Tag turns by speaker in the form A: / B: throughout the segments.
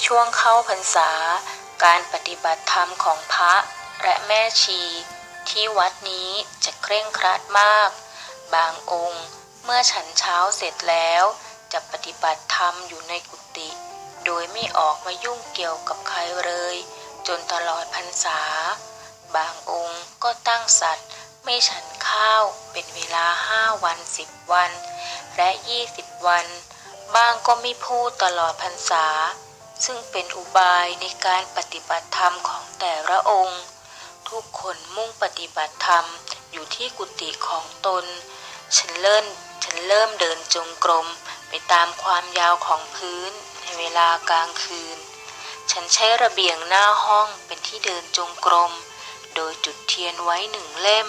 A: ช่วงเข้าพรรษาการปฏิบัติธรรมของพระและแม่ชีที่วัดนี้จะเคร่งครัดมากบางองค์เมื่อฉันเช้าเสร็จแล้วจะปฏิบัติธรรมอยู่ในกุฏิโดยไม่ออกมายุ่งเกี่ยวกับใครเลยจนตลอดพรรษาบางองค์ก็ตั้งสัตย์ไม่ฉันข้าวเป็นเวลา5 วัน10 วันและ20 วันบ้างก็ไม่พูดตลอดพรรษาซึ่งเป็นอุบายในการปฏิบัติธรรมของแต่ละองค์ทุกคนมุ่งปฏิบัติธรรมอยู่ที่กุฏิของตนฉันเริ่มเดินจงกรมไปตามความยาวของพื้นในเวลากลางคืนฉันใช้ระเบียงหน้าห้องเป็นที่เดินจงกรมโดยจุดเทียนไว้1 เล่ม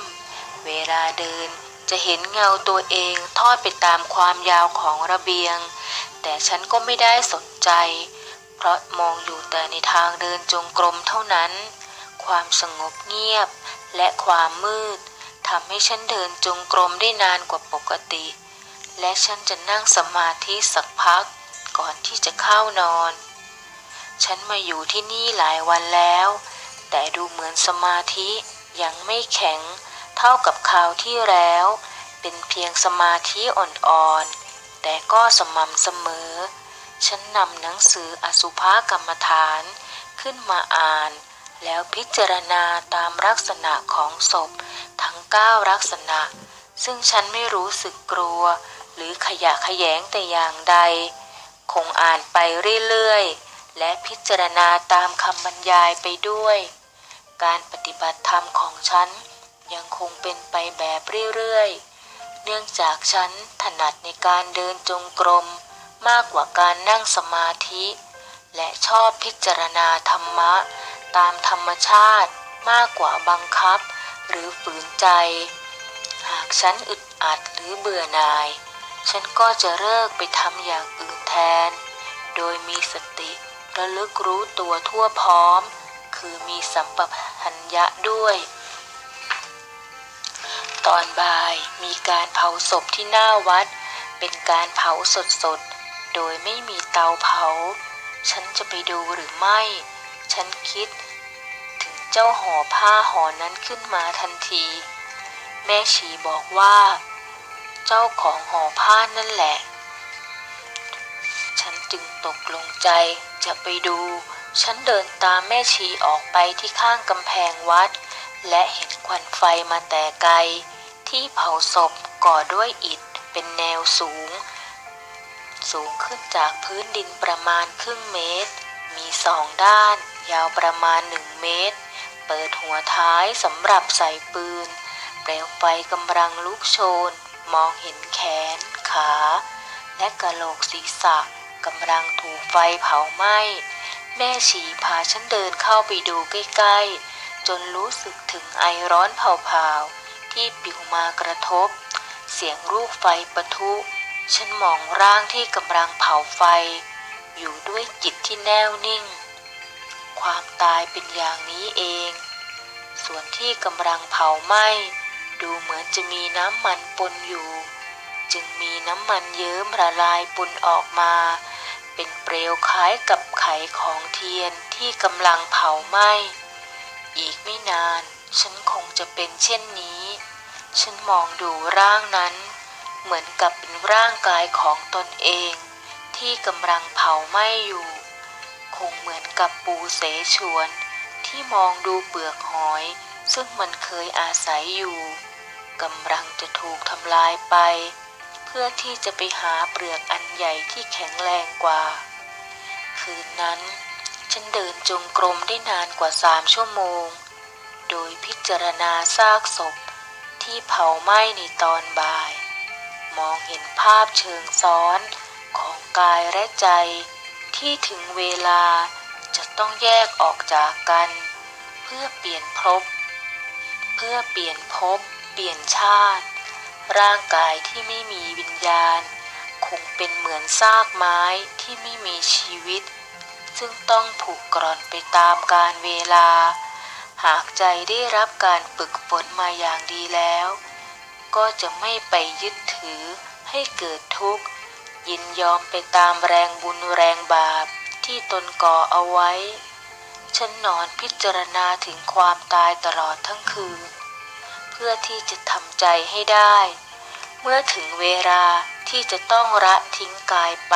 A: เวลาเดินจะเห็นเงาตัวเองทอดไปตามความยาวของระเบียงแต่ฉันก็ไม่ได้สนใจเพราะมองอยู่แต่ในทางเดินจงกรมเท่านั้นความสงบเงียบและความมืดทำให้ฉันเดินจงกรมได้นานกว่าปกติและฉันจะนั่งสมาธิสักพักก่อนที่จะเข้านอนฉันมาอยู่ที่นี่หลายวันแล้วแต่ดูเหมือนสมาธิยังไม่แข็งเท่ากับคราวที่แล้วเป็นเพียงสมาธิอ่อนๆแต่ก็สม่ำเสมอฉันนำหนังสืออสุภกรรมฐานขึ้นมาอ่านแล้วพิจารณาตามลักษณะของศพทั้ง9 ลักษณะซึ่งฉันไม่รู้สึกกลัวหรือขยะแขยงแต่อย่างใดคงอ่านไปเรื่อยๆและพิจารณาตามคำบรรยายไปด้วยการปฏิบัติธรรมของฉันยังคงเป็นไปแบบเรื่อยๆเนื่องจากฉันถนัดในการเดินจงกรมมากกว่าการนั่งสมาธิและชอบพิจารณาธรรมะตามธรรมชาติมากกว่าบังคับหรือฝืนใจหากฉันอึดอัดหรือเบื่อหน่ายฉันก็จะเลิกไปทำอย่างอื่นแทนโดยมีสติระลึกรู้ตัวทั่วพร้อมคือมีสัมปชัญญะด้วยตอนบ่ายมีการเผาศพที่หน้าวัดเป็นการเผาสดๆโดยไม่มีเตาเผาฉันจะไปดูหรือไม่ฉันคิดถึงเจ้าห่อผ้าห่อนั้นขึ้นมาทันทีแม่ชีบอกว่าเจ้าของห่อผ้านั่นแหละฉันจึงตกลงใจจะไปดูฉันเดินตามแม่ชีออกไปที่ข้างกำแพงวัดและเห็นควันไฟมาแต่ไกลที่เผาศพก่อด้วยอิฐเป็นแนวสูงขึ้นจากพื้นดินประมาณครึ่งเมตรมี2 ด้านยาวประมาณ1 เมตรเปิดหัวท้ายสำหรับใส่ปืนเปลวไฟกำลังลุกโชนมองเห็นแขนขาและกะโหลกศีรษะกำลังถูกไฟเผาไหม้แม่ชีพาฉันเดินเข้าไปดูใกล้ๆจนรู้สึกถึงไอร้อนเผาๆที่ปลิวมากระทบเสียงลูกไฟปะทุฉันมองร่างที่กำลังเผาไฟอยู่ด้วยจิตที่แน่วนิ่งความตายเป็นอย่างนี้เองส่วนที่กำลังเผาไหม้ดูเหมือนจะมีน้ำมันปนอยู่จึงมีน้ำมันเยิ้มละลายปนออกมาเป็นเปลวคล้ายกับไขของเทียนที่กำลังเผาไหม้อีกไม่นานฉันคงจะเป็นเช่นนี้ฉันมองดูร่างนั้นเหมือนกับเป็นร่างกายของตนเองที่กำลังเผาไหม้อยู่คงเหมือนกับปูเสฉวนที่มองดูเปลือกหอยซึ่งมันเคยอาศัยอยู่กำลังจะถูกทำลายไปเพื่อที่จะไปหาเปลือกอันใหญ่ที่แข็งแรงกว่าคืนนั้นฉันเดินจงกรมได้นานกว่า3 ชั่วโมงโดยพิจารณาซากศพที่เผาไหม้ในตอนบ่ายมองเห็นภาพเชิงซ้อนของกายและใจที่ถึงเวลาจะต้องแยกออกจากกันเพื่อเปลี่ยนภพเปลี่ยนชาติร่างกายที่ไม่มีวิญญาณคงเป็นเหมือนซากไม้ที่ไม่มีชีวิตซึ่งต้องผุกร่อนไปตามกาลเวลาหากใจได้รับการฝึกฝนมาอย่างดีแล้วก็จะไม่ไปยึดถือให้เกิดทุกข์ยินยอมไปตามแรงบุญแรงบาป ที่ตนก่อเอาไว้ฉันนอนพิจารณาถึงความตายตลอดทั้งคืนเพื่อที่จะทำใจให้ได้เมื่อถึงเวลาที่จะต้องละทิ้งกายไป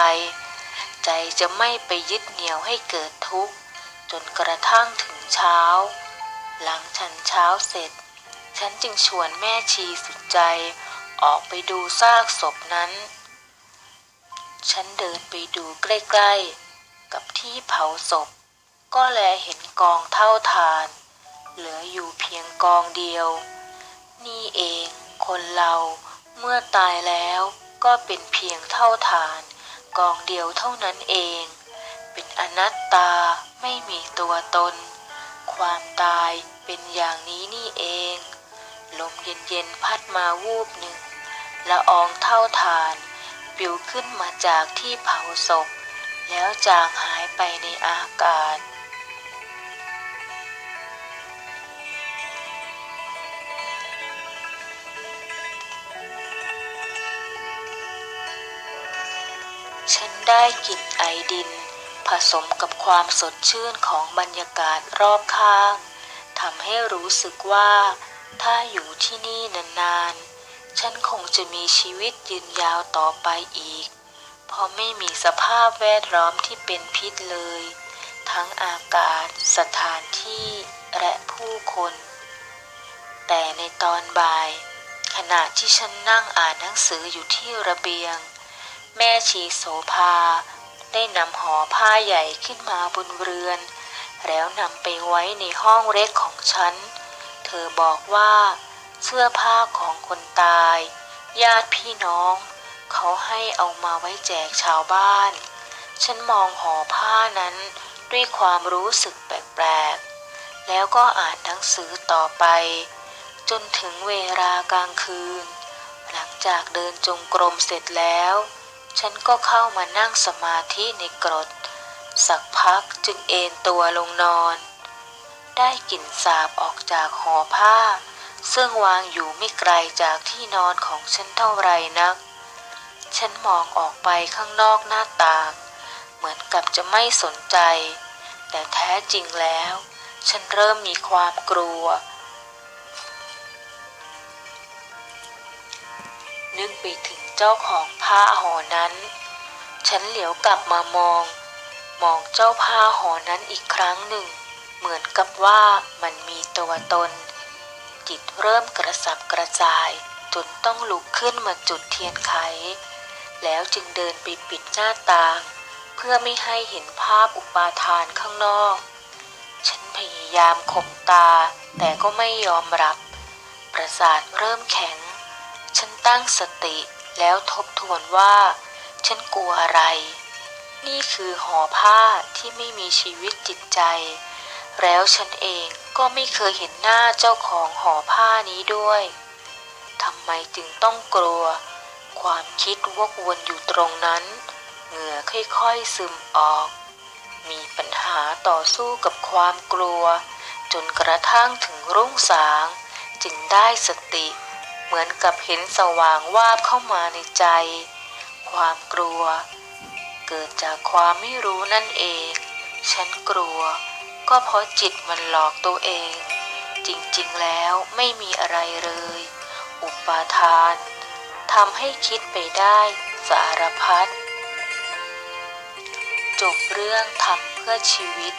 A: ใจจะไม่ไปยึดเหนี่ยวให้เกิดทุกข์จนกระทั่งถึงเช้าหลังฉันเช้าเสร็จฉันจึงชวนแม่ชีสุดใจออกไปดูซากศพนั้นฉันเดินไปดูใกล้ๆกับที่เผาศพก็แลเห็นกองเท่าฐานเหลืออยู่เพียงกองเดียวนี่เองคนเราเมื่อตายแล้วก็เป็นเพียงเท่าฐานกองเดียวเท่านั้นเองเป็นอนัตตาไม่มีตัวตนความตายเป็นอย่างนี้นี่เองลมเย็นๆพัดมาวูบหนึ่งละอองเท่าฐานปลิวขึ้นมาจากที่เผาศพแล้วจางหายไปในอากาศฉันได้กลิ่นไอดินผสมกับความสดชื่นของบรรยากาศรอบข้างทำให้รู้สึกว่าถ้าอยู่ที่นี่นานๆฉันคงจะมีชีวิตยืนยาวต่อไปอีกเพราะไม่มีสภาพแวดล้อมที่เป็นพิษเลยทั้งอากาศสถานที่และผู้คนแต่ในตอนบ่ายขณะที่ฉันนั่งอ่านหนังสืออยู่ที่ระเบียงแม่ชีโสภาได้นำห่อผ้าใหญ่ขึ้นมาบนเรือนแล้วนำไปไว้ในห้องเล็กของฉันเธอบอกว่าเสื้อผ้าของคนตายญาติพี่น้องเขาให้เอามาไว้แจกชาวบ้านฉันมองห่อผ้านั้นด้วยความรู้สึกแปลกๆแล้วก็อ่านหนังสือต่อไปจนถึงเวลากลางคืนหลังจากเดินจงกรมเสร็จแล้วฉันก็เข้ามานั่งสมาธิในกรดสักพักจึงเอนตัวลงนอนได้กลิ่นสาบออกจากห่อผ้าซึ่งวางอยู่ไม่ไกลจากที่นอนของฉันเท่าไรนักฉันมองออกไปข้างนอกหน้าต่างเหมือนกับจะไม่สนใจแต่แท้จริงแล้วฉันเริ่มมีความกลัวนึกไปถึงเจ้าของผ้าห่อนั้นฉันเหลียวกลับมามองเจ้าผ้าห่อนั้นอีกครั้งหนึ่งเหมือนกับว่ามันมีตัวตนจิตเริ่มกระสับกระส่ายจนต้องลุกขึ้นมาจุดเทียนไขแล้วจึงเดินไปปิดหน้าต่างเพื่อไม่ให้เห็นภาพอุปาทานข้างนอกฉันพยายามข่มตาแต่ก็ไม่ยอมหลับประสาทเริ่มแข็งฉันตั้งสติแล้วทบทวนว่าฉันกลัวอะไรนี่คือห่อผ้าที่ไม่มีชีวิตจิตใจแล้วฉันเองก็ไม่เคยเห็นหน้าเจ้าของห่อผ้านี้ด้วยทำไมจึงต้องกลัวความคิดวกวนอยู่ตรงนั้นเหงื่อค่อยๆซึมออกมีปัญหาต่อสู้กับความกลัวจนกระทั่งถึงรุ่งสางจึงได้สติเหมือนกับเห็นสว่างวาบเข้ามาในใจความกลัวเกิดจากความไม่รู้นั่นเองฉันกลัวก็เพราะจิตมันหลอกตัวเองจริงๆแล้วไม่มีอะไรเลยอุปาทานทำให้คิดไปได้สารพัดจบเรื่องทำเพื่อชีวิต